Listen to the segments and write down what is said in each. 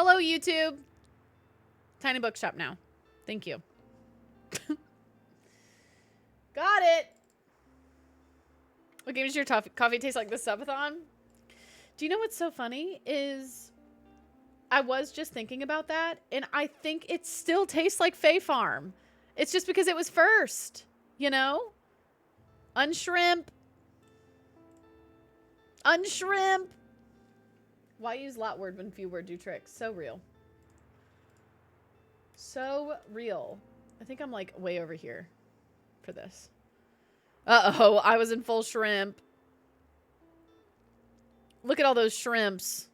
Hello, YouTube. Tiny Bookshop now. Thank you. Got it. What game does your coffee taste like? The subathon? Do you know what's so funny is I was just thinking about that, and I think it still tastes like Fae Farm. It's just because it was first, you know? Unshrimp. Unshrimp. Why use lot word when few word do tricks? So real. So real. I think I'm like way over here for this. Uh-oh, I was in full shrimp. Look at all those shrimps.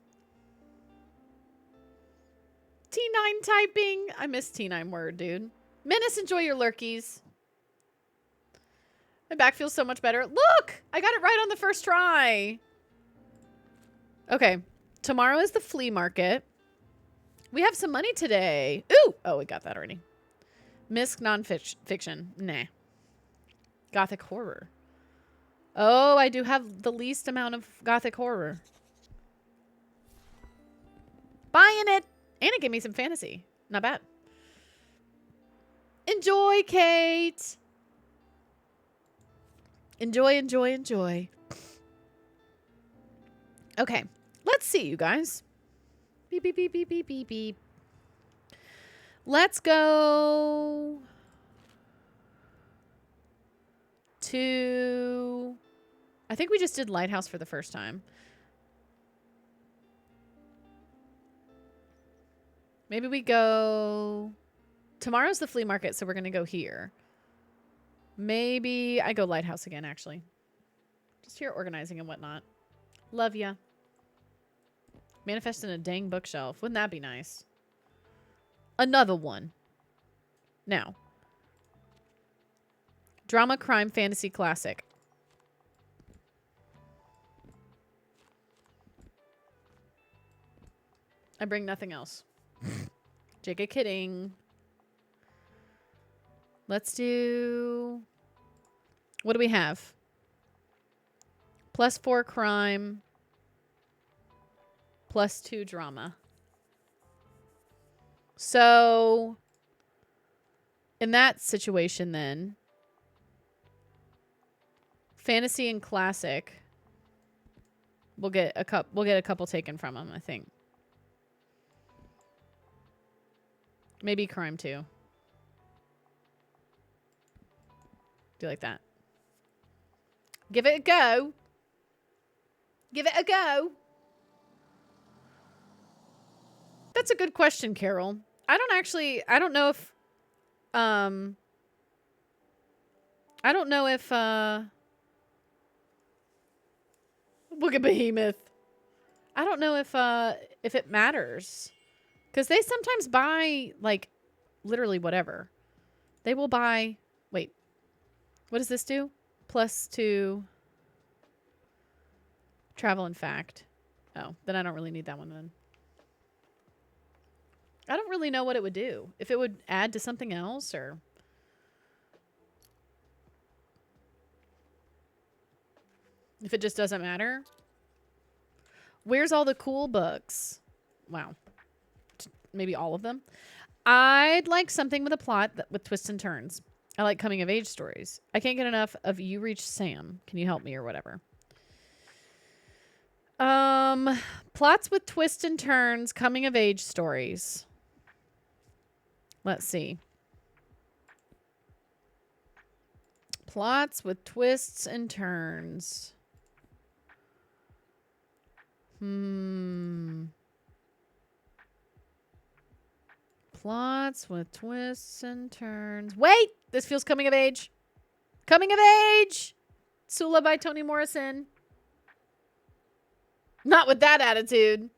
T9 typing. I miss T9 word, dude. Menace, enjoy your lurkies. My back feels so much better. Look! I got it right on the first try. Okay. Tomorrow is the flea market. We have some money today. Ooh! Oh, we got that already. Misc non-fiction. Nah. Gothic horror. Oh, I do have the least amount of gothic horror. Buying it! And it gave me some fantasy. Not bad. Enjoy, Kate! Enjoy, enjoy, enjoy. Okay. Let's see, you guys. Beep, beep, beep, beep, beep, beep, beep. Let's go to... I think we just did Lighthouse for the first time. Maybe we go... Tomorrow's the flea market, so we're going to go here. Maybe I go Lighthouse again, actually. Just here organizing and whatnot. Love ya. Manifest in a dang bookshelf. Wouldn't that be nice? Another one. Now. Drama, crime, fantasy, classic. I bring nothing else. JK kidding. Let's do... What do we have? +4 crime. +2 drama. So, in that situation then, fantasy and classic, we'll get a couple taken from them, I think. Maybe crime too. Do you like that? Give it a go. Give it a go. That's a good question, Carol. I don't know if look at Behemoth. I don't know if it matters. Because they sometimes buy, like, literally whatever. They will buy... Wait. What does this do? +2 travel and fact. Oh, then I don't really need that one then. I don't really know what it would do. If it would add to something else or... If it just doesn't matter. Where's all the cool books? Wow. Maybe all of them. I'd like something with a plot with twists and turns. I like coming of age stories. I can't get enough of You Reach Sam. Can you help me or whatever? Plots with twists and turns, coming of age stories. Let's see. Plots with twists and turns. Plots with twists and turns. Wait! This feels coming of age. Coming of age! Sula by Toni Morrison. Not with that attitude.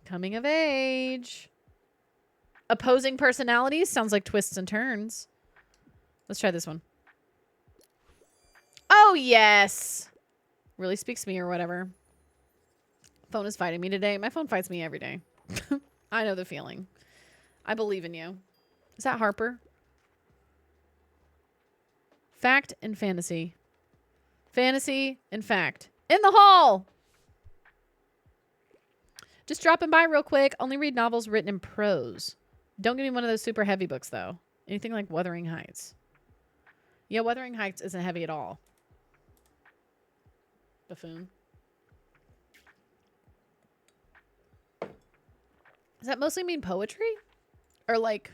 Coming of age. Opposing personalities. Sounds like twists and turns. Let's try this one. Oh, yes. Really speaks to me or whatever. Phone is fighting me today. My phone fights me every day. I know the feeling. I believe in you. Is that Harper? Fact and fantasy. Fantasy and fact. In the hall! Just dropping by real quick. Only read novels written in prose. Don't give me one of those super heavy books, though. Anything like Wuthering Heights. Yeah, Wuthering Heights isn't heavy at all. Buffoon. Does that mostly mean poetry? Or like...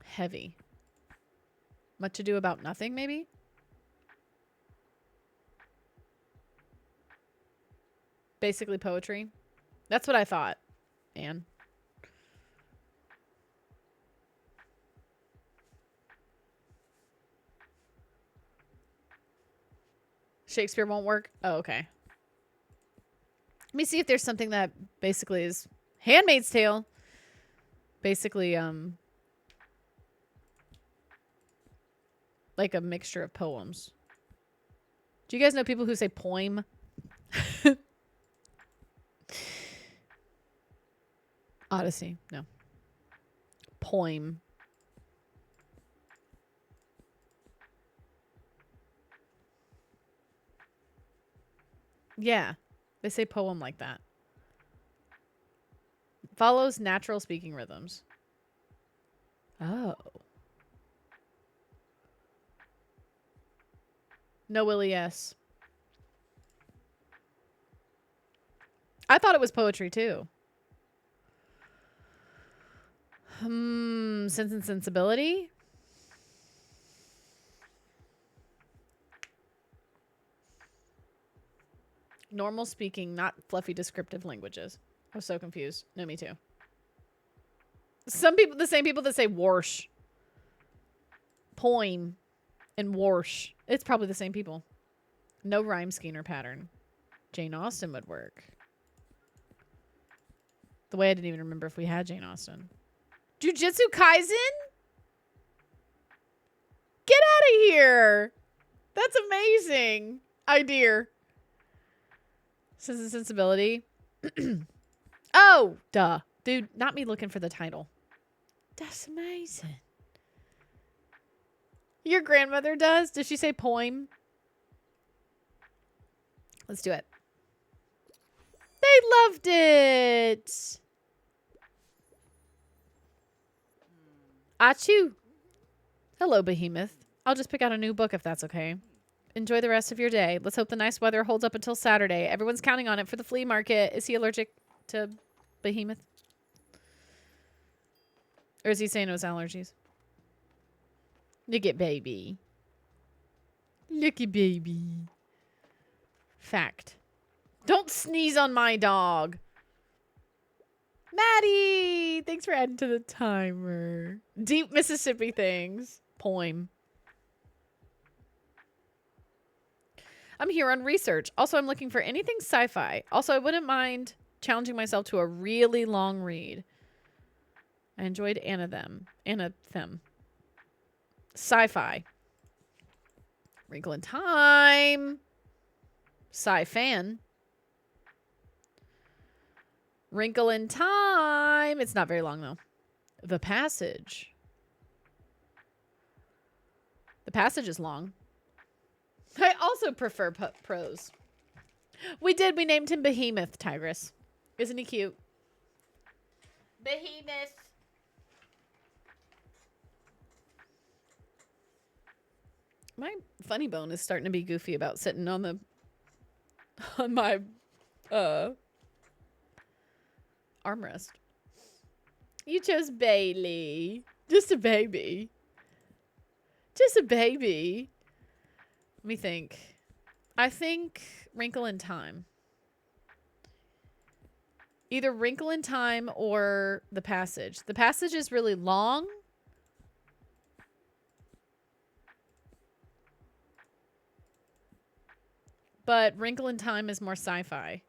Heavy. Much ado about nothing, maybe? Basically poetry. That's what I thought, Anne. Shakespeare won't work? Oh, okay. Let me see if there's something that basically is Handmaid's Tale. Basically, like a mixture of poems. Do you guys know people who say poem? Odyssey. No. Poem. Yeah. They say poem like that. Follows natural speaking rhythms. Oh. No Willie S. I thought it was poetry too. Sense and Sensibility. Normal speaking, not fluffy descriptive languages. I was so confused. No, me too. Some people, the same people that say warsh, poem, and warsh. It's probably the same people. No rhyme scheme or pattern. Jane Austen would work. The way I didn't even remember if we had Jane Austen. Jujutsu Kaisen? Get out of here. That's amazing. Idea. Sense and Sensibility. Oh, duh. Dude, not me looking for the title. That's amazing. Your grandmother does? Does she say poem? Let's do it. They loved it. Achoo. Hello, Behemoth. I'll just pick out a new book if that's okay. Enjoy the rest of your day. Let's hope the nice weather holds up until Saturday. Everyone's counting on it for the flea market. Is he allergic to Behemoth? Or is he saying it was allergies? Look at baby. Look at baby. Fact. Don't sneeze on my dog. Maddie! Thanks for adding to the timer. Deep Mississippi things. Poem. I'm here on research. Also, I'm looking for anything sci-fi. Also, I wouldn't mind challenging myself to a really long read. I enjoyed Anathem. Sci-fi. Wrinkle in Time. Sci-fan. Wrinkle in Time. It's not very long, though. The Passage. The Passage is long. I also prefer prose. We named him Behemoth, Tigress. Isn't he cute? Behemoth. My funny bone is starting to be goofy about sitting on my armrest. You chose Bailey. Just a baby. Just a baby. Let me think. I think Wrinkle in Time. Either Wrinkle in Time or The Passage. The Passage is really long. But Wrinkle in Time is more sci-fi.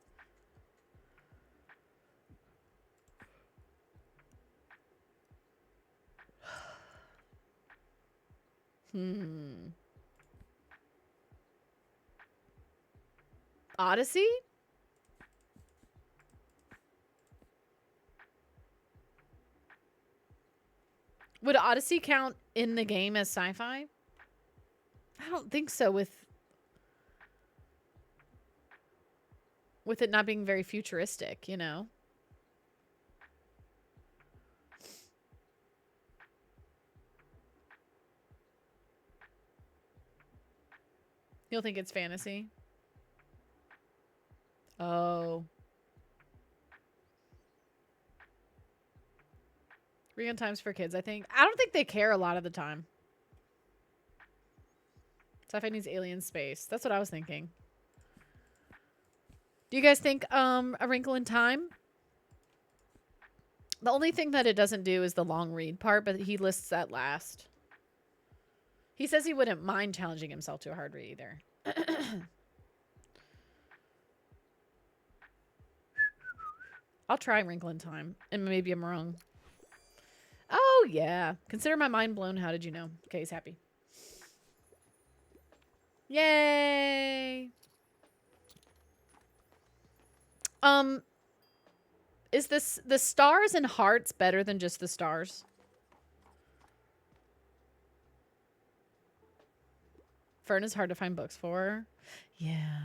Odyssey? Would Odyssey count in the game as sci-fi? I don't think so with it not being very futuristic, you know? You'll think it's fantasy? Oh. Regan times for kids, I think. I don't think they care a lot of the time. Sci-fi needs alien space. That's what I was thinking. Do you guys think A Wrinkle in Time? The only thing that it doesn't do is the long read part, but he lists that last. He says he wouldn't mind challenging himself to a hard read either. I'll try Wrinkle in Time, and maybe I'm wrong. Oh, yeah. Consider my mind blown. How did you know? Okay, he's happy. Yay! Is this the stars and hearts better than just the stars? Fern is hard to find books for. Yeah.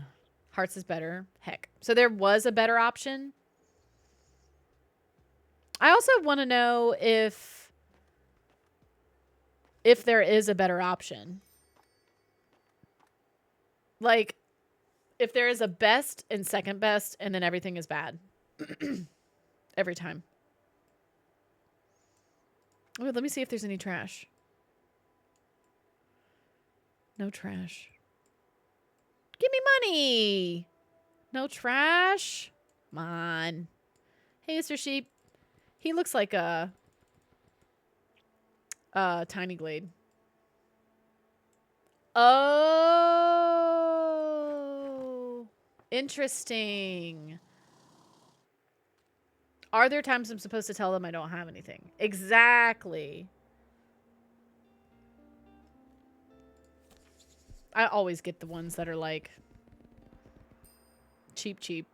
Hearts is better. Heck. So there was a better option. I also want to know if there is a better option. Like, if there is a best and second best, and then everything is bad. Every time. Oh, let me see if there's any trash. No trash. Give me money. No trash. Come on. Hey, Mr. Sheep. He looks like a tiny glade. Oh. Interesting. Are there times I'm supposed to tell them I don't have anything? Exactly. I always get the ones that are like cheap, cheap.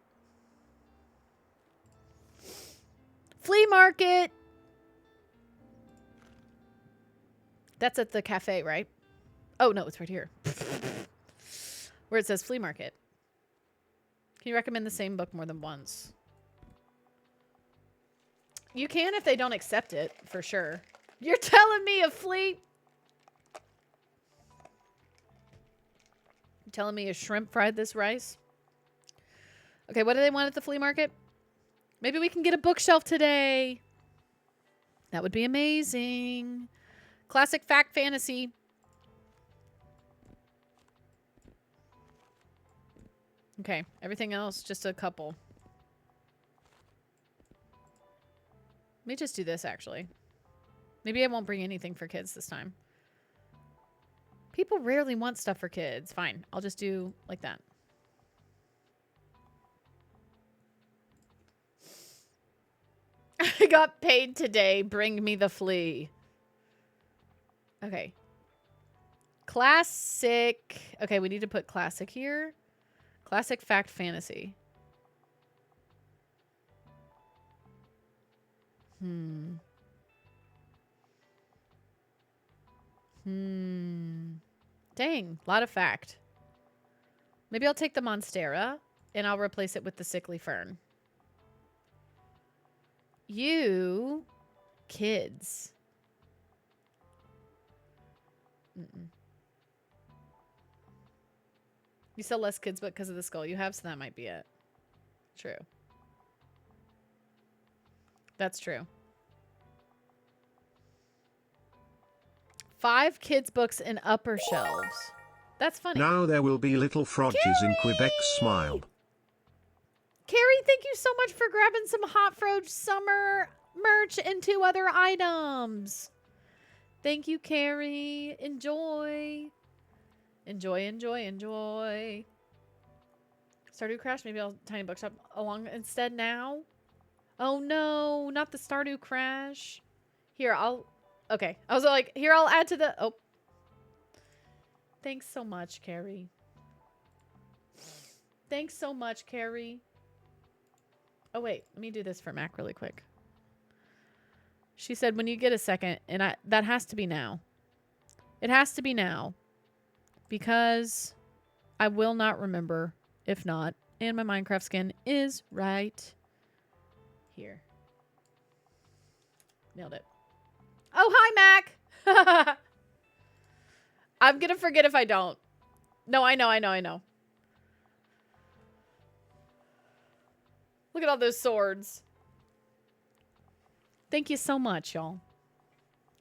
Flea market. That's at the cafe, right? Oh, no, it's right here. Where it says flea market. Can you recommend the same book more than once? You can if they don't accept it, for sure. You're telling me a flea? You're telling me a shrimp fried this rice? Okay, what do they want at the flea market? Maybe we can get a bookshelf today. That would be amazing. Classic fact fantasy. Okay, everything else, just a couple. Let me just do this, actually. Maybe I won't bring anything for kids this time. People rarely want stuff for kids. Fine, I'll just do like that. I got paid today. Bring me the flea. Okay. Classic. Okay, we need to put classic here. Classic fact fantasy. Dang, a lot of fact. Maybe I'll take the Monstera and I'll replace it with the sickly fern. You kids. You sell less kids book because of the skull you have, so that might be it. True. That's true. 5 kids books in upper shelves. That's funny. Now there will be little Frodges in Quebec. Smile. Carrie, thank you so much for grabbing some Hot Froge summer merch and 2 other items. Thank you, Carrie. Enjoy. Enjoy, enjoy, enjoy. Stardew Crash. Maybe I'll Tiny Bookshop along instead now. Oh no, not the Stardew Crash. Here, okay. I was like, here, I'll add to the... Oh. Thanks so much, Carrie. Thanks so much, Carrie. Oh, wait. Let me do this for Mac really quick. She said, when you get a second, and that has to be now. It has to be now. Because I will not remember if not. And my Minecraft skin is right here. Nailed it. Oh, hi, Mac. I'm going to forget if I don't. No, I know. Look at all those swords. Thank you so much, y'all.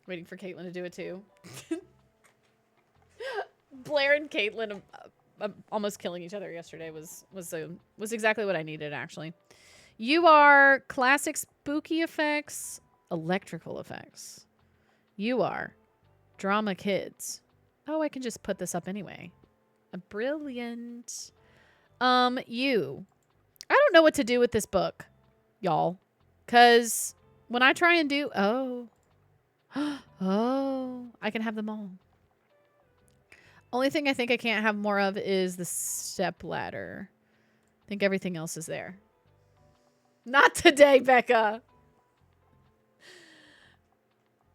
Waiting for Caitlin to do it too. Blair and Caitlin almost killing each other yesterday was exactly what I needed, actually. You are classic spooky effects, electrical effects. You are drama kids. Oh, I can just put this up anyway. Brilliant. You. I don't know what to do with this book, y'all. Because when I try and do... Oh. Oh. I can have them all. Only thing I think I can't have more of is the step ladder. I think everything else is there. Not today, Becca.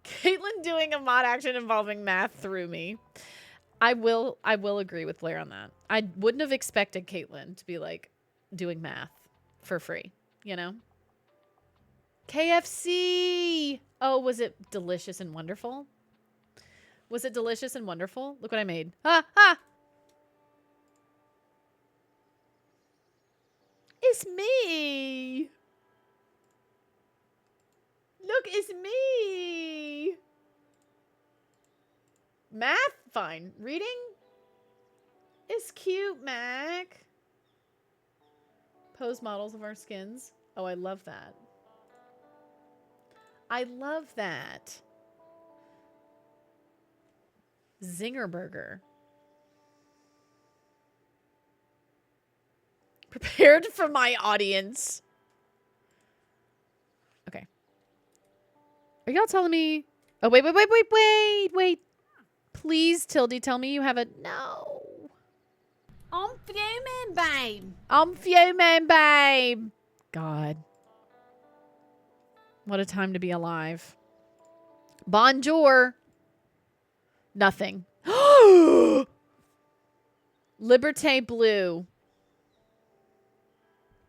Caitlin doing a mod action involving math threw me. I will agree with Blair on that. I wouldn't have expected Caitlin to be like doing math for free, you know? KFC. Oh, was it delicious and wonderful? Was it delicious and wonderful? Look what I made. Ha ha. It's me. Look, it's me. Math? Fine. Reading? It's cute, Mac. Pose models of our skins. Oh, I love that. I love that. Zinger burger. Prepared for my audience. Okay. Are y'all telling me? Oh, wait. Please, Tildy, tell me you have a... No. I'm fuming, babe. I'm fuming, babe. God. What a time to be alive. Bonjour. Nothing. Liberté Blue.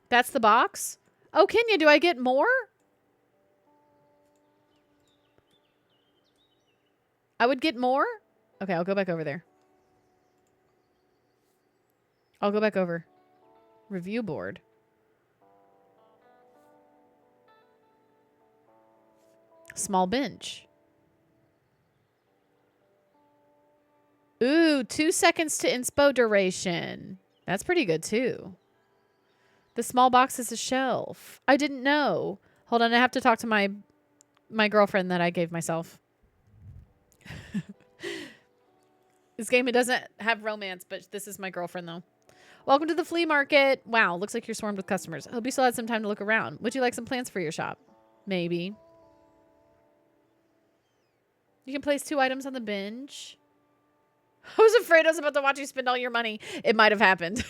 That's the box? Oh, Kenya, do I get more? I would get more? Okay, I'll go back over there. I'll go back over. Review board. Small bench. Ooh, 2 seconds to inspo duration. That's pretty good, too. The small box is a shelf. I didn't know. Hold on, I have to talk to my girlfriend that I gave myself. This game, it doesn't have romance, but this is my girlfriend, though. Welcome to the flea market. Wow, looks like you're swarmed with customers. Hope you still had some time to look around. Would you like some plants for your shop? Maybe. You can place 2 items on the bench. I was afraid I was about to watch you spend all your money. It might have happened.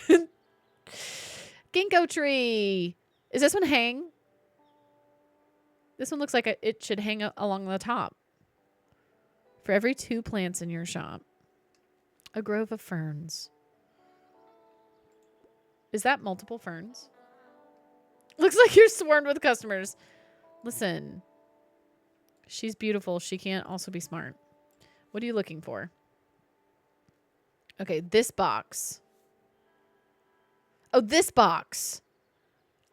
Ginkgo tree. Is this one hang? This one looks like it should hang along the top. For every 2 plants in your shop. A grove of ferns. Is that multiple ferns? Looks like you're swarmed with customers. Listen. She's beautiful. She can't also be smart. What are you looking for? Okay, this box. Oh, this box.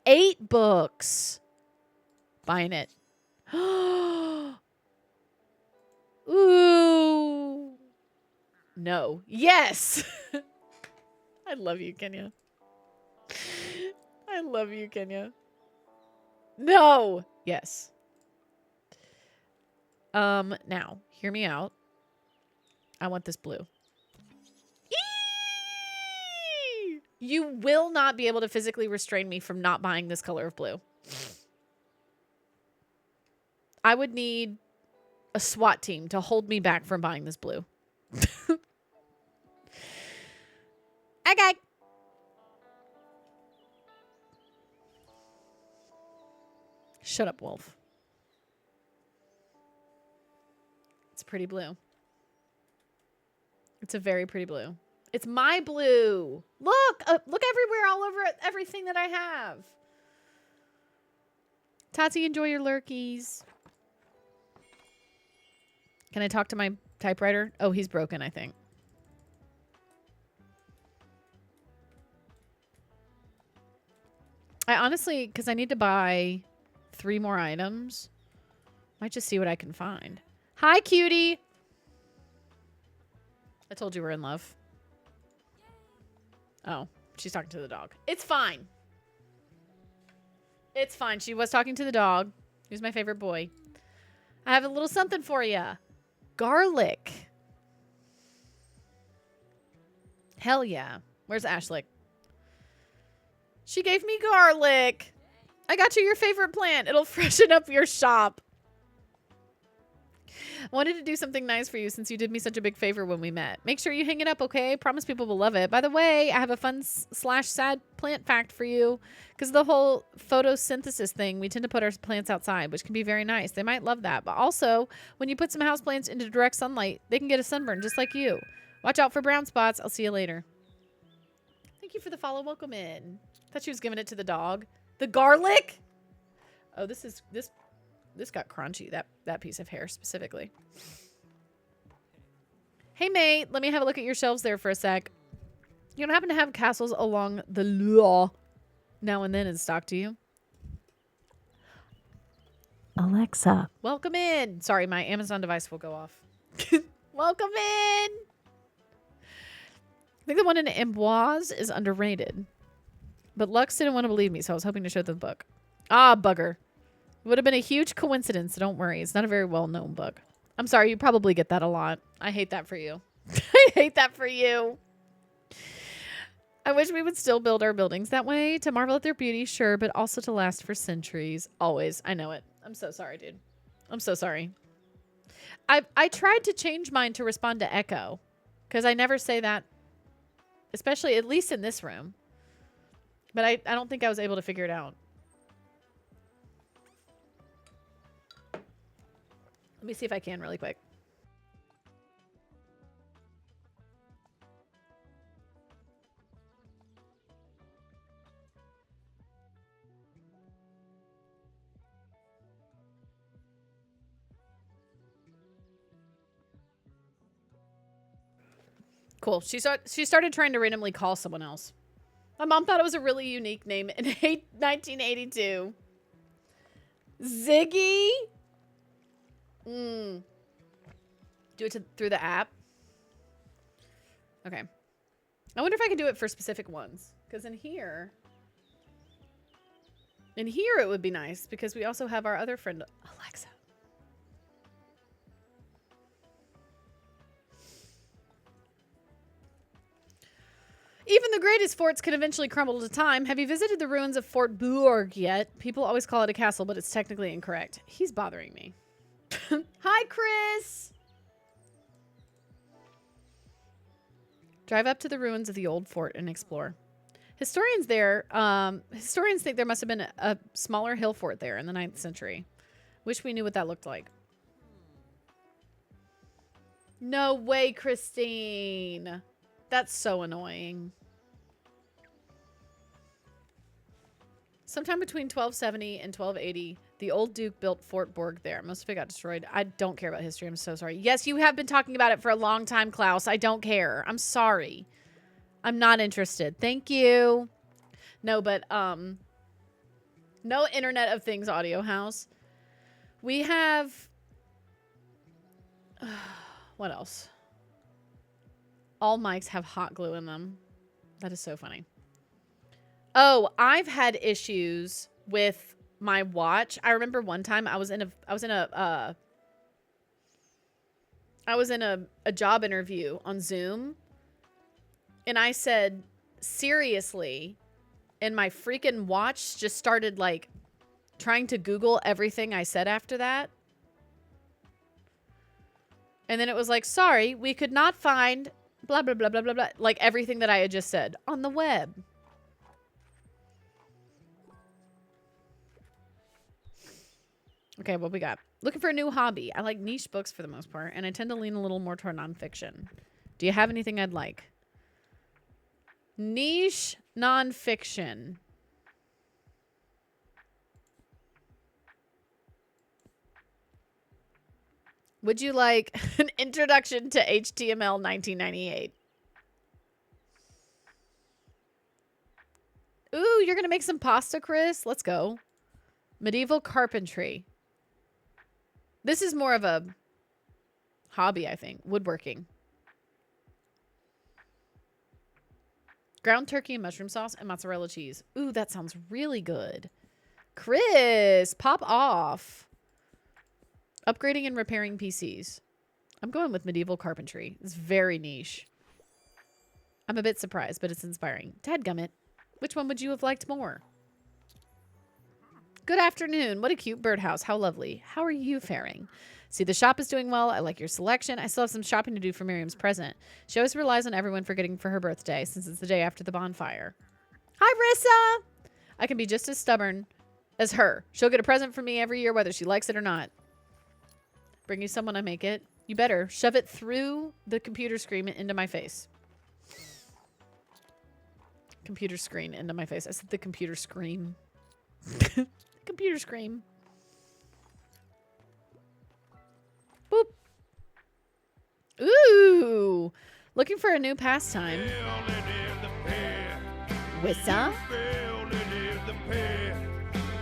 8 books. Buying it. Ooh. No. Yes. I love you, Kenya. I love you, Kenya. No. Yes. Now, hear me out. I want this blue. Eee! You will not be able to physically restrain me from not buying this color of blue. I would need a SWAT team to hold me back from buying this blue. Okay. Shut up, Wolf. a pretty blue. It's a very pretty blue. It's my blue. Look, look everywhere, all over everything that I have. Tati, enjoy your lurkies. Can I talk to my typewriter? Oh, he's broken, I think. I honestly, because I need to buy 3 more items, might just see what I can find. Hi, cutie. I told you we're in love. Oh, she's talking to the dog. It's fine. It's fine. She was talking to the dog. He's my favorite boy. I have a little something for you. Garlic. Hell yeah. Where's Ashlick? She gave me garlic. I got you your favorite plant. It'll freshen up your shop. Wanted to do something nice for you since you did me such a big favor when we met. Make sure you hang it up, okay? Promise people will love it. By the way, I have a fun / sad plant fact for you. Because the whole photosynthesis thing, we tend to put our plants outside, which can be very nice. They might love that. But also, when you put some houseplants into direct sunlight, they can get a sunburn just like you. Watch out for brown spots. I'll see you later. Thank you for the follow. Welcome in. Thought she was giving it to the dog. The garlic? Oh, this got crunchy, that piece of hair specifically. Hey, mate, let me have a look at your shelves there for a sec. You don't happen to have castles along the Loire now and then in stock, do you? Alexa. Welcome in. Sorry, my Amazon device will go off. Welcome in. I think the one in Amboise is underrated. But Lux didn't want to believe me, so I was hoping to show them the book. Ah, bugger. It would have been a huge coincidence, so don't worry. It's not a very well-known book. I'm sorry, you probably get that a lot. I hate that for you. I hate that for you. I wish we would still build our buildings that way, to marvel at their beauty, sure, but also to last for centuries. Always. I know it. I'm so sorry, dude. I'm so sorry. I tried to change mine to respond to echo, because I never say that, especially at least in this room. But I don't think I was able to figure it out. Let me see if I can really quick. Cool. She started trying to randomly call someone else. My mom thought it was a really unique name in 1982. Ziggy? Do it through the app? Okay. I wonder if I can do it for specific ones. Because in here it would be nice because we also have our other friend, Alexa. Even the greatest forts can eventually crumble to time. Have you visited the ruins of Fort Bourg yet? People always call it a castle, but it's technically incorrect. He's bothering me. Hi, Chris! Drive up to the ruins of the old fort and explore. Historians think there must have been a smaller hill fort there in the 9th century. Wish we knew what that looked like. No way, Christine. That's so annoying. Sometime between 1270 and 1280, the old Duke built Fort Bourg there. Most of it got destroyed. I don't care about history. I'm so sorry. Yes, you have been talking about it for a long time, Klaus. I don't care. I'm sorry. I'm not interested. Thank you. No, but, no Internet of Things audio house. We have, what else? All mics have hot glue in them. That is so funny. Oh, I've had issues with my watch. I remember one time I was in a job interview on Zoom, and I said, seriously, and my freaking watch just started like trying to Google everything I said after that. And then it was like, sorry, we could not find blah, blah, blah, blah, blah, blah. Like everything that I had just said on the web. Okay, what we got? Looking for a new hobby. I like niche books for the most part, and I tend to lean a little more toward nonfiction. Do you have anything I'd like? Niche nonfiction. Would you like an introduction to HTML 1998? Ooh, you're going to make some pasta, Chris? Let's go. Medieval carpentry. This is more of a hobby, I think. Woodworking. Ground turkey and mushroom sauce and mozzarella cheese. Ooh, that sounds really good. Chris, pop off. Upgrading and repairing PCs. I'm going with medieval carpentry. It's very niche. I'm a bit surprised, but it's inspiring. Dadgummit. Which one would you have liked more? Good afternoon. What a cute birdhouse. How lovely. How are you faring? See, the shop is doing well. I like your selection. I still have some shopping to do for Miriam's present. She always relies on everyone for getting for her birthday since it's the day after the bonfire. Hi, Rissa. I can be just as stubborn as her. She'll get a present from me every year, whether she likes it or not. Bring you someone, I make it. You better shove it through the computer screen into my face. Computer screen into my face. I said the computer screen. Computer screen. Boop. Ooh. Looking for a new pastime. Rissa.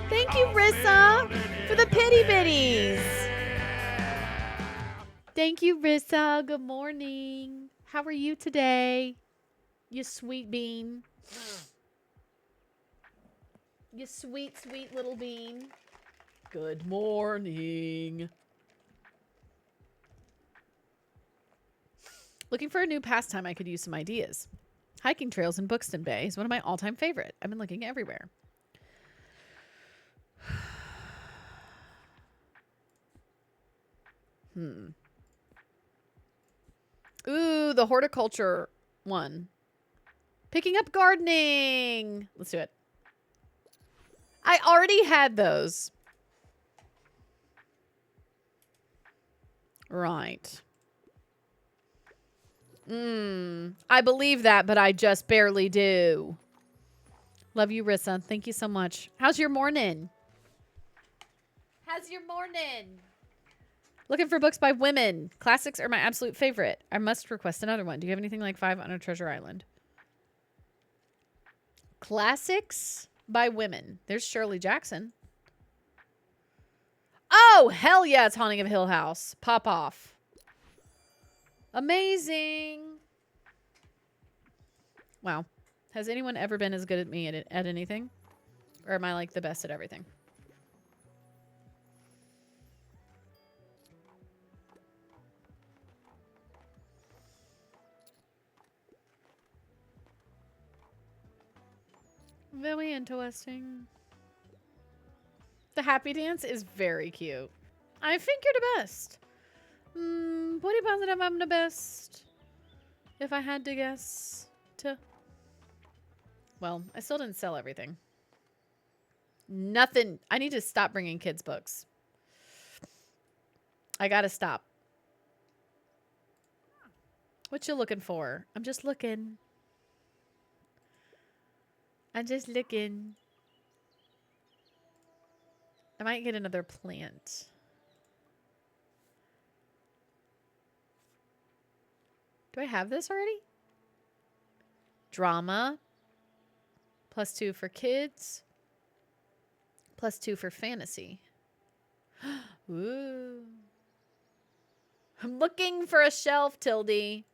Thank you, Rissa, for the pity bitties. Thank you, Rissa. Good morning. How are you today? You sweet bean. You sweet, sweet little bean. Good morning. Looking for a new pastime, I could use some ideas. Hiking trails in Buxton Bay is one of my all-time favorite. I've been looking everywhere. Ooh, the horticulture one. Picking up gardening. Let's do it. I already had those. Right. I believe that, but I just barely do. Love you, Rissa. Thank you so much. How's your morning? How's your morning? Looking for books by women. Classics are my absolute favorite. I must request another one. Do you have anything like 5 on a Treasure Island? Classics by women. There's Shirley Jackson. Oh, hell yeah, it's Haunting of Hill House. Pop off. Amazing. Wow. Has anyone ever been as good at me at anything? Or am I like the best at everything? Very interesting. The happy dance is very cute. I think you're the best. Pretty positive I'm the best. If I had to guess. Well, I still didn't sell everything. Nothing. I need to stop bringing kids' books. I gotta stop. What you looking for? I'm just looking. I'm just looking. I might get another plant. Do I have this already? Drama. +2 for kids. +2 for fantasy. Ooh. I'm looking for a shelf, Tildy.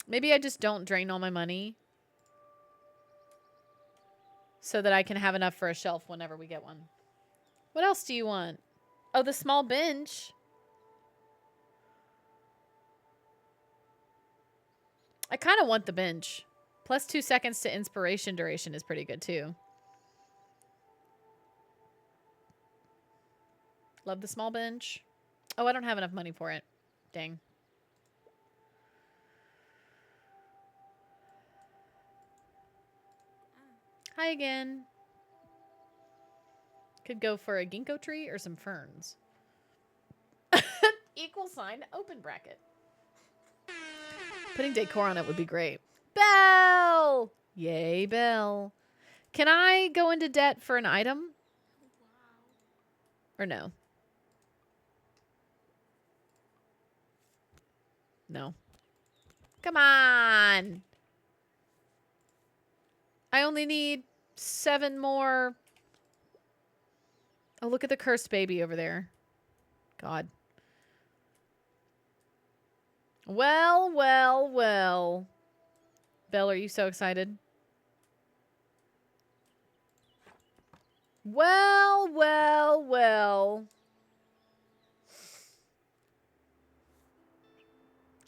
Maybe I just don't drain all my money so that I can have enough for a shelf whenever we get one. What else do you want? Oh, the small bench. I kind of want the bench. +2 seconds to inspiration duration is pretty good too. Love the small bench. Oh, I don't have enough money for it. Dang. Hi again. Could go for a ginkgo tree or some ferns. Equal sign open bracket. Putting decor on it would be great. Belle! Yay, Belle. Can I go into debt for an item? Or no? No. Come on! I only need 7 more. Oh, look at the cursed baby over there. God. Well, well, well. Belle, are you so excited? Well, well, well.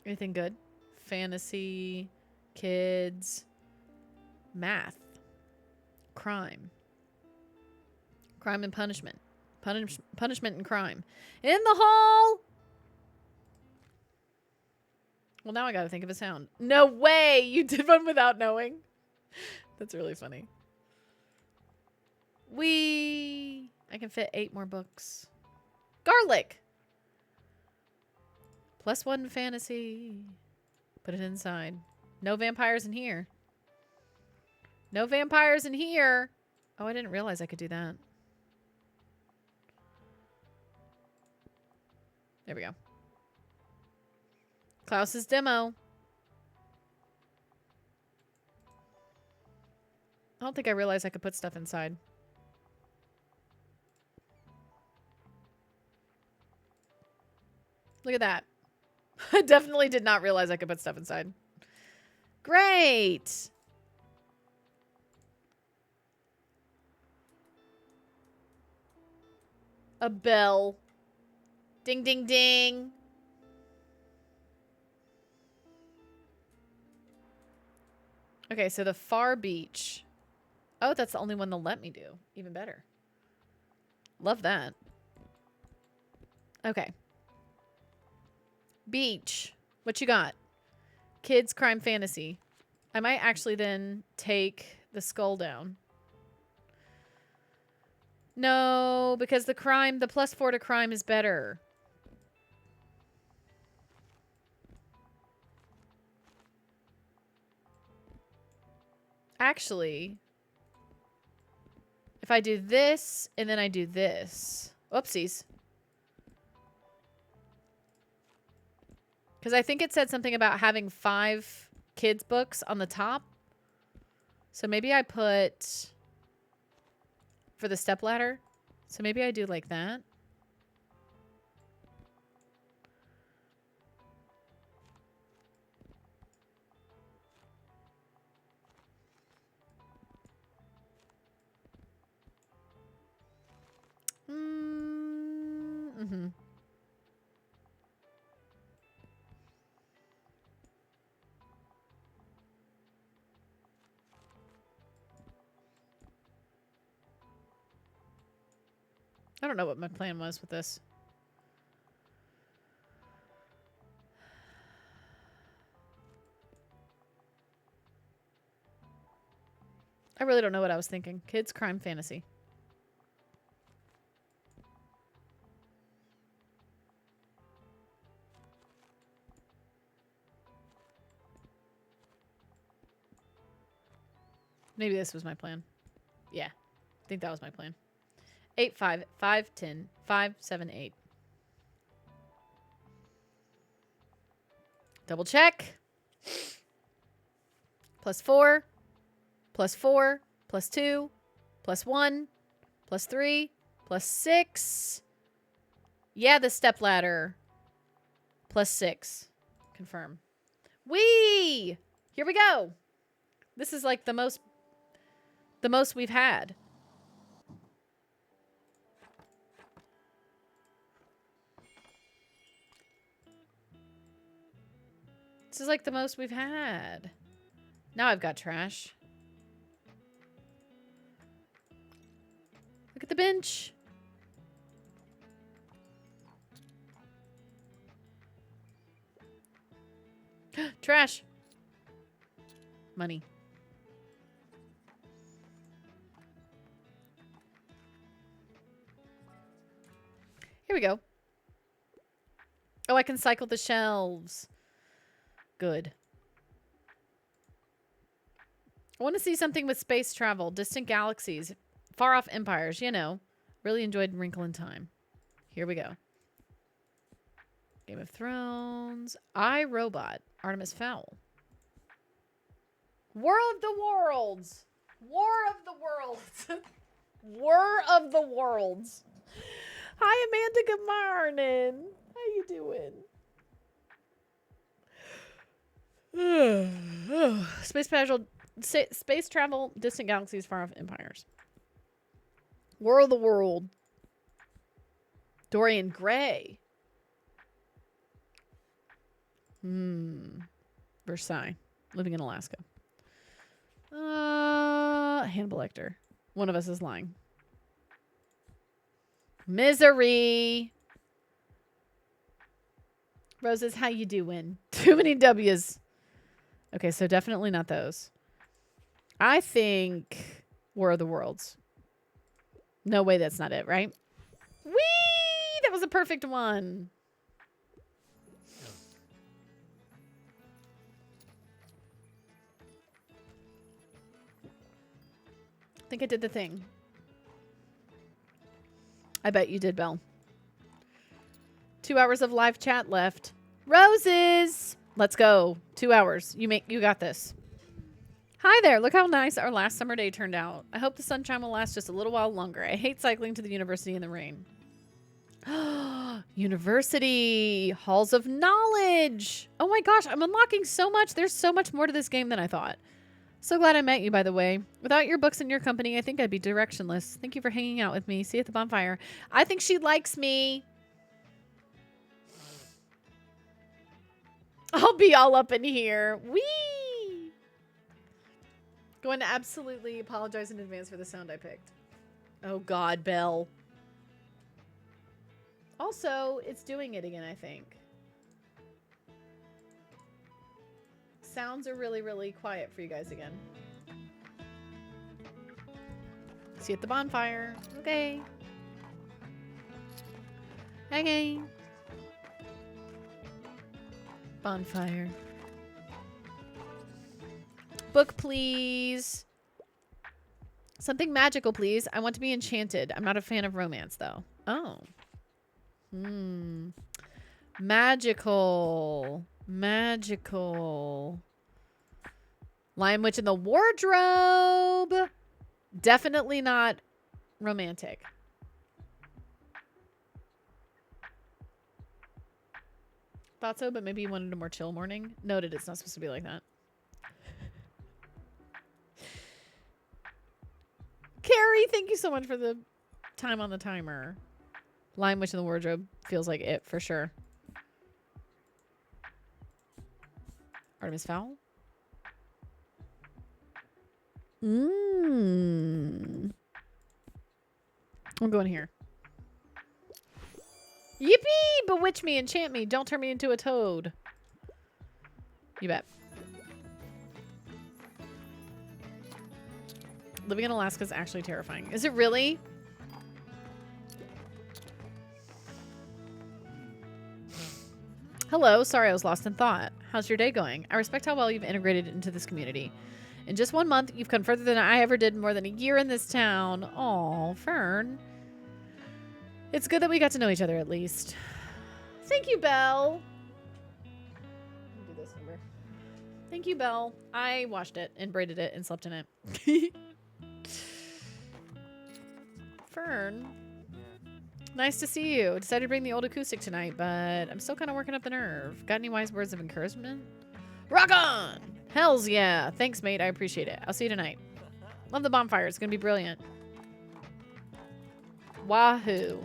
Anything good? Fantasy, kids, math, crime. Crime and punishment. Punishment and crime. In the hall! Well, now I gotta think of a sound. No way! You did one without knowing. That's really funny. I can fit 8 more books. Garlic! +1 fantasy. Put it inside. No vampires in here. No vampires in here! Oh, I didn't realize I could do that. There we go. Klaus's demo. I don't think I realized I could put stuff inside. Look at that. I definitely did not realize I could put stuff inside. Great. A bell. Ding, ding, ding. Okay, so the far beach. Oh, that's the only one they'll let me do. Even better. Love that. Okay. Beach. What you got? Kids, crime, fantasy. I might actually then take the skull down. No, because the crime, the +4 to crime is better. Actually, if I do this and then I do this. Whoopsies. Because I think it said something about having 5 kids books on the top. So maybe I put for the stepladder. So maybe I do like that. Mm-hmm. I don't know what my plan was with this. I really don't know what I was thinking. Kids, crime, fantasy. Maybe this was my plan. Yeah, I think that was my plan. 8, 5, 5, 10, 5, 7, 8. Double check. +4, +4, +2, +1, +3, +6. Yeah, the stepladder. +6. Confirm. Whee! Here we go. This is like the most we've had. This is like the most we've had. Now I've got trash. Look at the bench. Trash. Money. we go. Oh, I can cycle the shelves. Good. I want to see something with space travel, distant galaxies, far off empires, you know. Really enjoyed Wrinkle in Time. Here we go. Game of Thrones. I, Robot. Artemis Fowl. War of the Worlds. War of the Worlds. War of the Worlds. Hi, Amanda. Good morning. How you doing? Space travel, distant galaxies, far off empires. War of the World. Dorian Gray. Versailles. Living in Alaska. Hannibal Lecter. One of us is lying. Misery. Roses, how you doing? Too many W's. Okay, so definitely not those. I think War of the Worlds. No way that's not it, right? Whee! That was a perfect one. I think I did the thing. I bet you did, Belle. 2 hours of live chat left. Roses! Let's go. 2 hours. You got this. Hi there. Look how nice our last summer day turned out. I hope the sunshine will last just a little while longer. I hate cycling to the university in the rain. University. Halls of knowledge. Oh my gosh. I'm unlocking so much. There's so much more to this game than I thought. So glad I met you, by the way. Without your books and your company, I think I'd be directionless. Thank you for hanging out with me. See you at the bonfire. I think she likes me. I'll be all up in here. Whee! Going to absolutely apologize in advance for the sound I picked. Oh, God, Belle. Also, it's doing it again, I think. Sounds are really, really quiet for you guys again. See you at the bonfire. Okay. Okay. Bonfire. Book, please. Something magical, please. I want to be enchanted. I'm not a fan of romance, though. Oh. Magical. Magical. Lion Witch in the Wardrobe. Definitely not romantic. Thought so, but maybe you wanted a more chill morning. Noted, it's not supposed to be like that. Carrie, thank you so much for the time on the timer. Lion Witch in the Wardrobe feels like it for sure. Artemis Fowl? I'm going here. Yippee! Bewitch me, enchant me. Don't turn me into a toad. You bet. Living in Alaska is actually terrifying. Is it really? Hello. Sorry I was lost in thought. How's your day going? I respect how well you've integrated into this community. In just 1 month, you've come further than I ever did in more than a year in this town. Aw, Fern. It's good that we got to know each other at least. Thank you, Belle. Let me do this number. Thank you, Belle. I washed it and braided it and slept in it. Fern. Nice to see you. Decided to bring the old acoustic tonight, but I'm still kind of working up the nerve. Got any wise words of encouragement? Rock on! Hells yeah. Thanks, mate. I appreciate it. I'll see you tonight. Love the bonfire. It's going to be brilliant. Wahoo.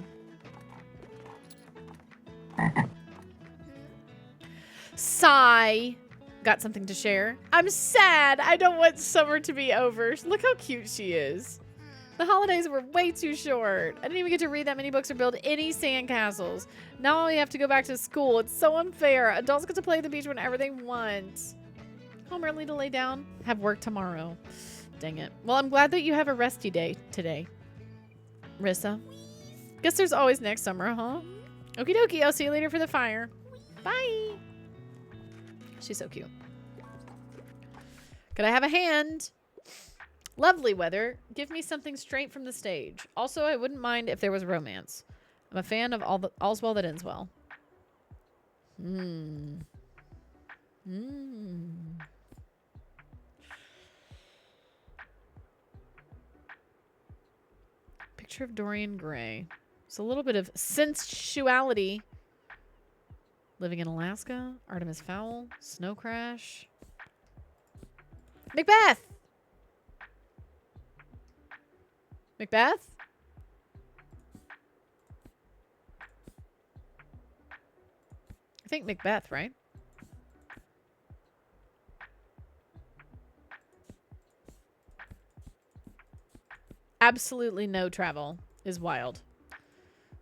Sigh. Got something to share. I'm sad. I don't want summer to be over. Look how cute she is. The holidays were way too short. I didn't even get to read that many books or build any sandcastles. Now we have to go back to school. It's so unfair. Adults get to play at the beach whenever they want. Home early to lay down. Have work tomorrow. Dang it. Well, I'm glad that you have a resty day today. Rissa. Guess there's always next summer, huh? Okie dokie. I'll see you later for the fire. Bye. She's so cute. Could I have a hand? Lovely weather. Give me something straight from the stage. Also, I wouldn't mind if there was romance. I'm a fan of All's Well That Ends Well. Picture of Dorian Gray. It's a little bit of sensuality. Living in Alaska. Artemis Fowl. Snow Crash. Macbeth! Macbeth? I think Macbeth, right? Absolutely no travel is wild.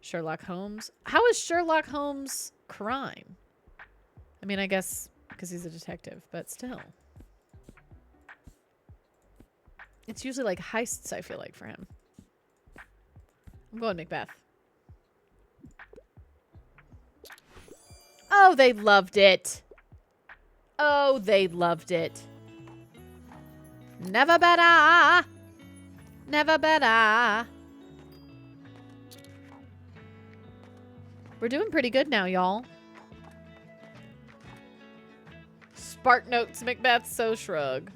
Sherlock Holmes. How is Sherlock Holmes crime? I mean, I guess because he's a detective, but still. It's usually like heists, I feel like, for him. I'm going Macbeth. Oh, they loved it. Oh, they loved it. Never better. Never better. We're doing pretty good now, y'all. Spark Notes Macbeth So Shrug.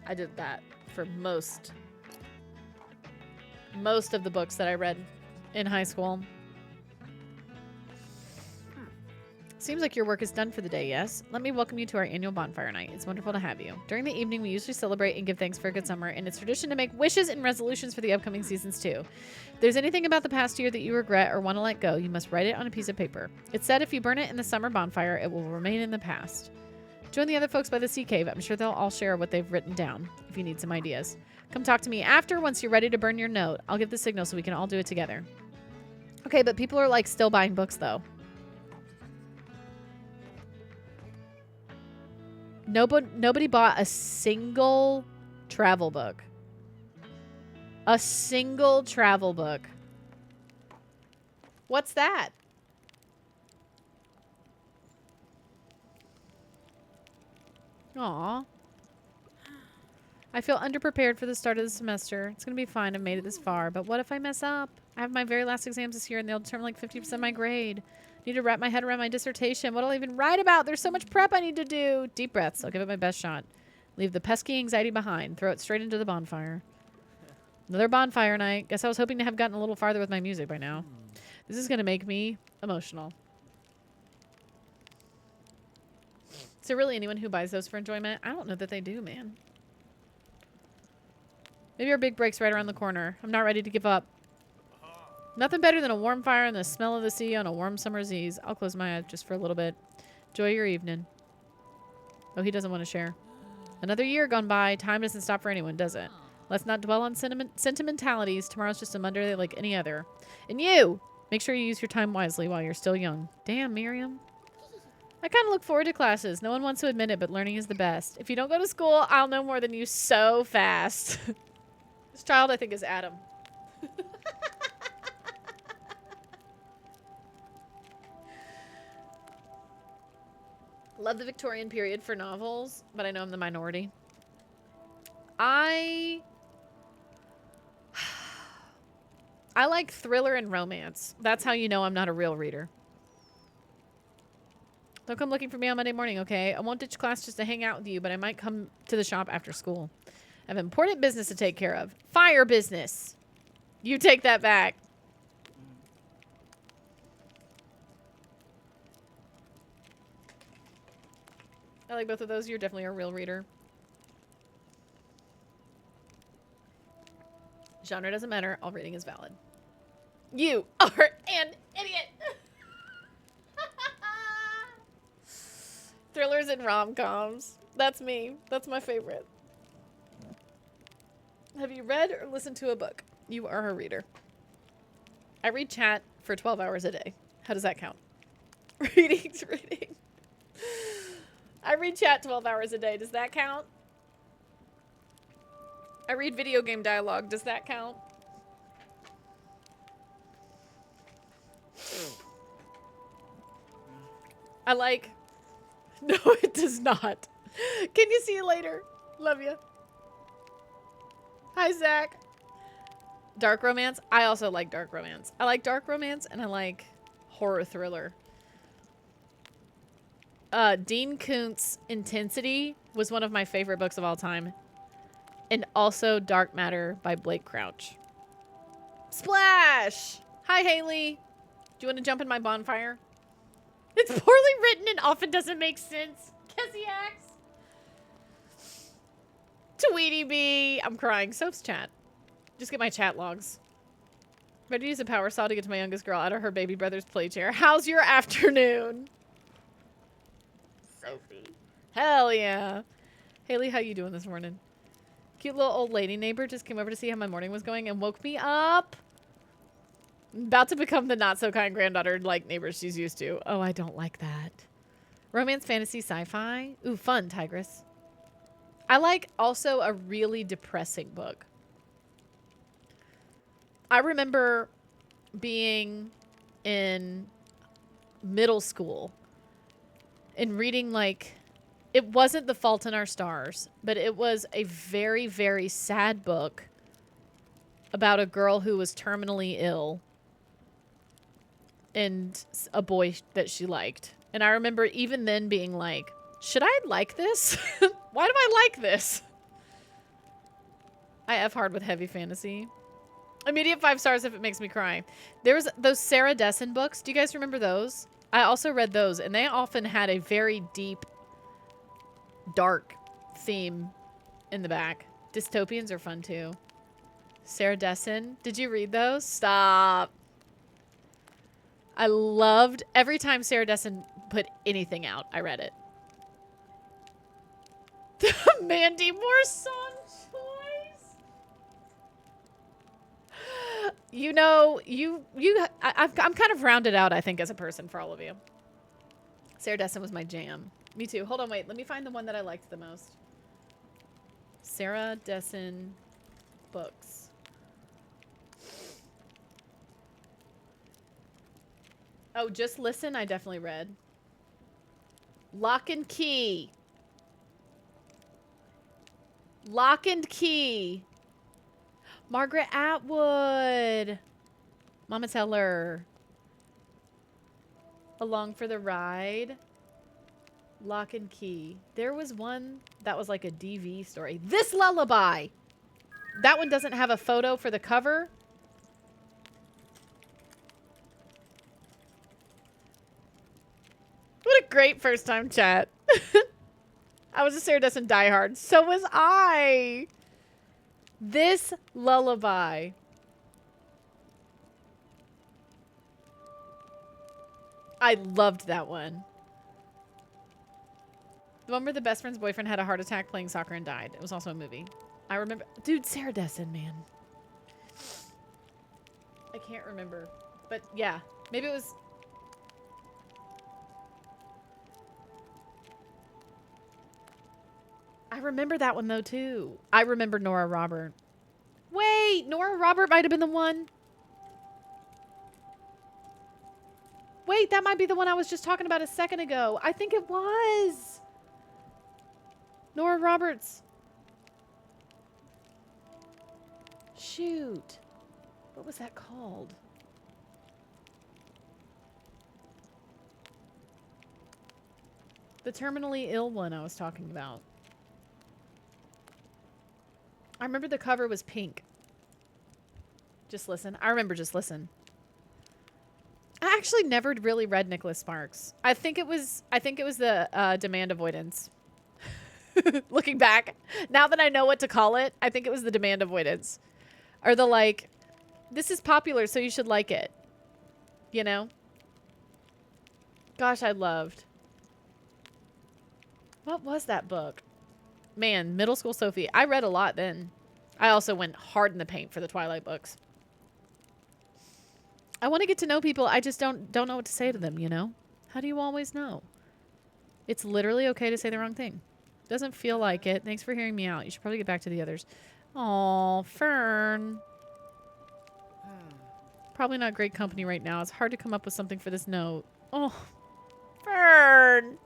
I did that for most of the books that I read in high school. Seems like your work is done for the day, yes? Let me welcome you to our annual bonfire night. It's wonderful to have you. During the evening, we usually celebrate and give thanks for a good summer, and it's tradition to make wishes and resolutions for the upcoming seasons too. If there's anything about the past year that you regret or want to let go, you must write it on a piece of paper. It's said if you burn it in the summer bonfire, it will remain in the past. Join the other folks by the sea cave. I'm sure they'll all share what they've written down if you need some ideas. Come talk to me after once you're ready to burn your note. I'll give the signal so we can all do it together. Okay, but people are like still buying books though. Nobody bought a single travel book. A single travel book. What's that? Aw. I feel underprepared for the start of the semester. It's going to be fine. I've made it this far. But what if I mess up? I have my very last exams this year, and they'll determine like 50% of my grade. Need to wrap my head around my dissertation. What'll I even write about? There's so much prep I need to do. Deep breaths. I'll give it my best shot. Leave the pesky anxiety behind. Throw it straight into the bonfire. Another bonfire night. Guess I was hoping to have gotten a little farther with my music by now. This is going to make me emotional. Is there really anyone who buys those for enjoyment? I don't know that they do, man. Maybe our big break's right around the corner. I'm not ready to give up. Nothing better than a warm fire and the smell of the sea on a warm summer's eve. I'll close my eyes just for a little bit. Enjoy your evening. Oh, he doesn't want to share. Another year gone by. Time doesn't stop for anyone, does it? Let's not dwell on sentimentalities. Tomorrow's just a Monday like any other. And you! Make sure you use your time wisely while you're still young. Damn, Miriam. I kind of look forward to classes. No one wants to admit it, but learning is the best. If you don't go to school, I'll know more than you so fast. This child, I think, is Adam. Love the Victorian period for novels, but I know I'm the minority. I like thriller and romance. That's how you know I'm not a real reader. Don't come looking for me on Monday morning, okay? I won't ditch class just to hang out with you, but I might come to the shop after school. I have important business to take care of. Fire business. You take that back. I like both of those. You're definitely a real reader. Genre doesn't matter. All reading is valid. You are an idiot. Thrillers and rom-coms. That's me. That's my favorite. Have you read or listened to a book? You are a reader. I read chat for 12 hours a day. How does that count? Reading's reading. I read chat 12 hours a day. Does that count? I read video game dialogue. Does that count? I like... No, it does not. Can you see you later? Love you. Hi, Zach. Dark romance. I also like dark romance. I like dark romance and I like horror thriller. Dean Koontz' Intensity was one of my favorite books of all time. And also Dark Matter by Blake Crouch. Splash! Hi, Haley. Do you want to jump in my bonfire? It's poorly written and often doesn't make sense. Kesiax. Tweety Bee. I'm crying. Soph's chat. Just get my chat logs. Ready to use a power saw to get to my youngest girl out of her baby brother's play chair. How's your afternoon? Sophie. Hell yeah. Haley, how you doing this morning? Cute little old lady neighbor just came over to see how my morning was going and woke me up. I'm about to become the not so kind granddaughter like neighbor she's used to. Oh, I don't like that. Romance, fantasy, sci-fi. Ooh, fun, Tigress. I like also a really depressing book. I remember being in middle school and reading like, it wasn't The Fault in Our Stars, but it was a very, very sad book about a girl who was terminally ill and a boy that she liked. And I remember even then being like, should I like this? Why do I like this? I F hard with heavy fantasy. Immediate 5 stars if it makes me cry. There was those Sarah Dessen books. Do you guys remember those? I also read those, and they often had a very deep, dark theme in the back. Dystopians are fun too. Sarah Dessen. Did you read those? Stop. I loved every time Sarah Dessen put anything out, I read it. Mandy Moore song choice. You know, I'm kind of rounded out, I think, as a person for all of you. Sarah Dessen was my jam. Me too. Hold on, wait. Let me find the one that I liked the most. Sarah Dessen books. Oh, Just Listen, I definitely read. Lock and Key. Lock and Key. Margaret Atwood. Mama Teller. Along for the Ride. Lock and Key. There was one that was like a DV story. This Lullaby. That one doesn't have a photo for the cover. What a great first time chat. I was a Sarah Dessen diehard. So was I. This Lullaby. I loved that one. The one where the best friend's boyfriend had a heart attack playing soccer and died. It was also a movie. I remember. Dude, Sarah Dessen, man. I can't remember. But yeah, maybe it was. I remember that one though too. I remember Nora Robert. Wait, Nora Robert might have been the one. Wait, that might be the one I was just talking about a second ago. I think it was. Nora Roberts. Shoot. What was that called? The terminally ill one I was talking about. I remember the cover was pink. Just Listen. I remember Just Listen. I actually never really read Nicholas Sparks. I think it was the Demand Avoidance. Looking back, now that I know what to call it, I think it was the Demand Avoidance. Or the like, this is popular, so you should like it. You know? Gosh, I loved. What was that book? Man, middle school Sophie. I read a lot then. I also went hard in the paint for the Twilight books. I want to get to know people. I just don't know what to say to them, you know? How do you always know? It's literally okay to say the wrong thing. Doesn't feel like it. Thanks for hearing me out. You should probably get back to the others. Aw, Fern. Probably not great company right now. It's hard to come up with something for this note. Oh, Fern. Fern!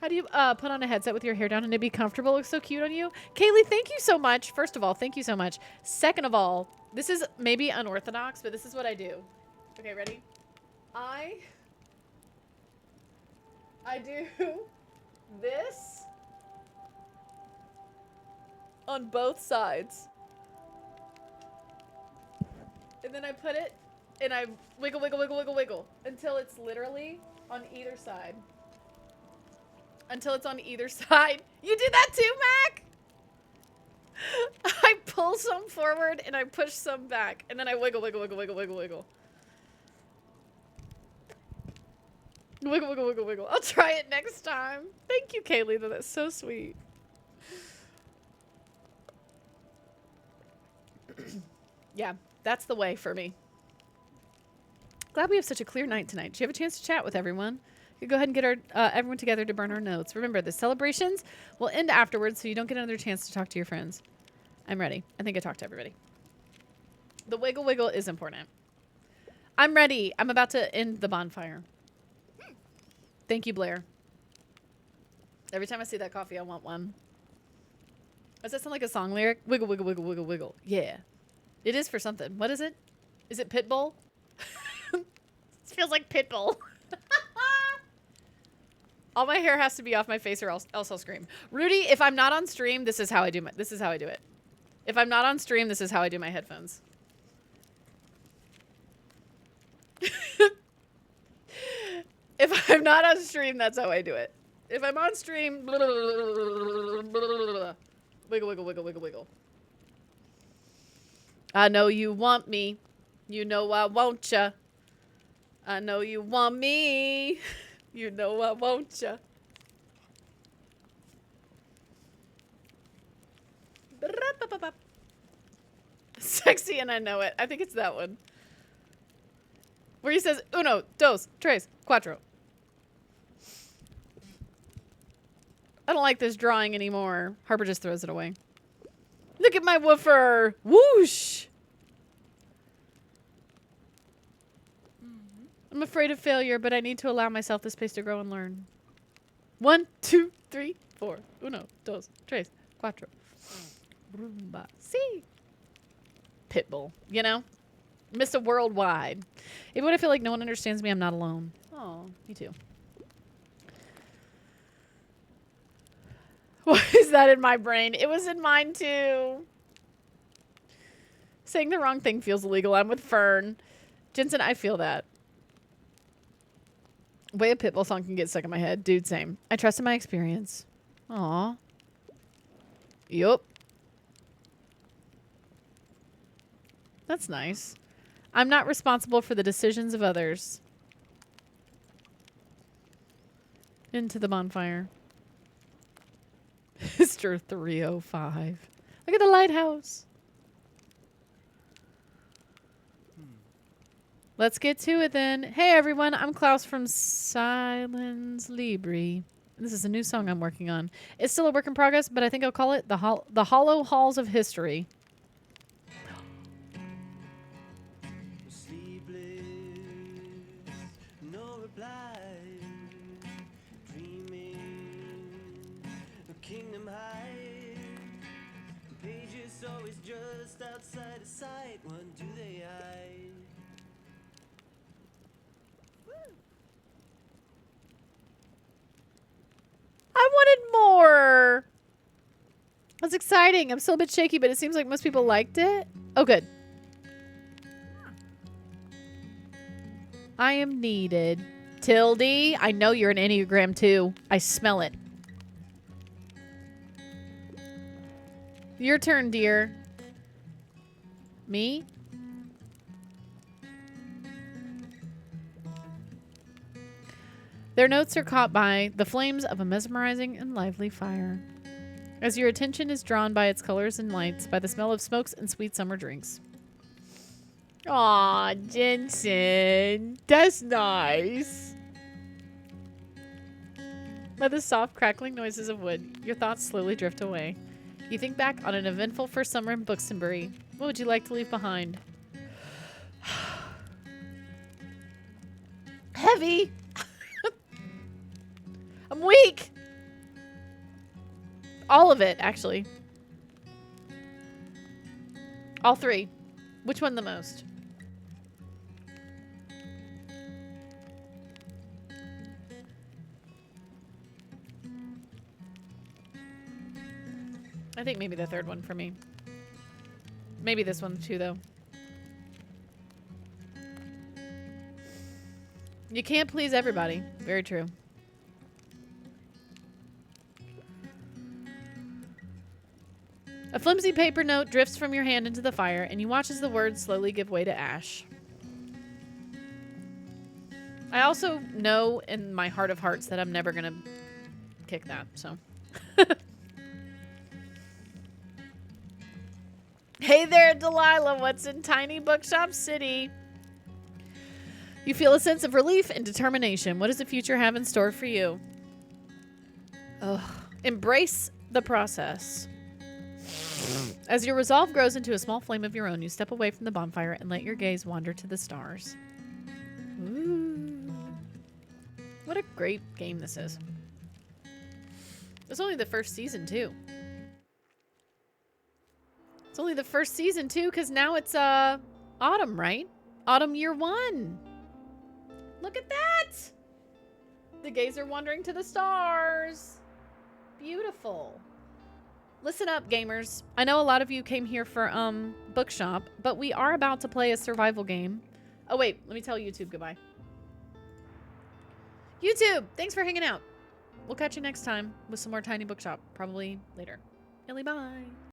How do you put on a headset with your hair down and it be comfortable? It looks so cute on you. Kaylee, thank you so much. First of all, thank you so much. Second of all, this is maybe unorthodox, but this is what I do. Okay, ready? I do this on both sides. And then I put it and I wiggle, wiggle, wiggle, wiggle, wiggle until it's literally on either side. Until it's on either side. You did that too, Mac? I pull some forward and I push some back. And then I wiggle, wiggle, wiggle, wiggle, wiggle, wiggle. Wiggle, wiggle, wiggle, wiggle. I'll try it next time. Thank you, Kaylee. That's so sweet. Yeah, that's the way for me. Glad we have such a clear night tonight. Did you have a chance to chat with everyone? You go ahead and get our everyone together to burn our notes. Remember, the celebrations will end afterwards, so you don't get another chance to talk to your friends. I'm ready. I think I talked to everybody. The wiggle wiggle is important. I'm ready. I'm about to end the bonfire. Thank you, Blair. Every time I see that coffee, I want one. Does that sound like a song lyric? Wiggle, wiggle, wiggle, wiggle, wiggle. Yeah. It is for something. What is it? Is it Pitbull? It feels like Pitbull. All my hair has to be off my face or else I'll scream. Rudy, if I'm not on stream, this is how I do it. If I'm not on stream, this is how I do my headphones. If I'm not on stream, that's how I do it. If I'm on stream, wiggle, wiggle, wiggle, wiggle, wiggle. I know you want me. You know I want ya. I know you want me. You know I want ya. Sexy and I know it. I think it's that one. Where he says, uno, dos, tres, cuatro. I don't like this drawing anymore. Harper just throws it away. Look at my woofer. Whoosh. I'm afraid of failure, but I need to allow myself the space to grow and learn. 1, 2, 3, 4. Uno, dos, tres, cuatro. Rumba. See? Pitbull, you know? Mr. Worldwide. Even when I feel like no one understands me, I'm not alone. Oh, me too. Why is that in my brain? It was in mine too. Saying the wrong thing feels illegal. I'm with Fern. Jensen, I feel that. Way a Pitbull song can get stuck in my head. Dude, same. I trust in my experience. Aw. Yup. That's nice. I'm not responsible for the decisions of others. Into the bonfire. Mr. 305. Look at the lighthouse. Let's get to it then. Hey everyone, I'm Klaus from Silence Libri. This is a new song I'm working on. It's still a work in progress, but I think I'll call it the Hollow Halls of History. Sleepless, no reply, dreaming, a kingdom high. Pages always just outside of sight. When do they hide? I wanted more. That's exciting. I'm still a bit shaky, but it seems like most people liked it. Oh, good. I am needed. Tildy, I know you're an Enneagram too. I smell it. Your turn, dear. Me? Their notes are caught by the flames of a mesmerizing and lively fire. As your attention is drawn by its colors and lights, by the smell of smokes and sweet summer drinks. Aw, Jensen. That's nice. By the soft crackling noises of wood, your thoughts slowly drift away. You think back on an eventful first summer in Buxtonbury. What would you like to leave behind? Heavy. I'm weak. All of it, actually. All three. Which one the most? I think maybe the third one for me. Maybe this one too, though. You can't please everybody. Very true. A flimsy paper note drifts from your hand into the fire, and you watch as the words slowly give way to ash. I also know in my heart of hearts that I'm never going to kick that, so. Hey there, Delilah. What's in Tiny Bookshop City? You feel a sense of relief and determination. What does the future have in store for you? Ugh. Embrace the process. As your resolve grows into a small flame of your own, you step away from the bonfire and let your gaze wander to the stars. Ooh. What a great game this is. It's only the first season, too. It's only the first season, too, because now it's autumn, right? Autumn year 1. Look at that! The gaze are wandering to the stars. Beautiful. Listen up, gamers. I know a lot of you came here for Bookshop, but we are about to play a survival game. Oh, wait. Let me tell YouTube goodbye. YouTube, thanks for hanging out. We'll catch you next time with some more Tiny Bookshop, probably later. Illy, bye.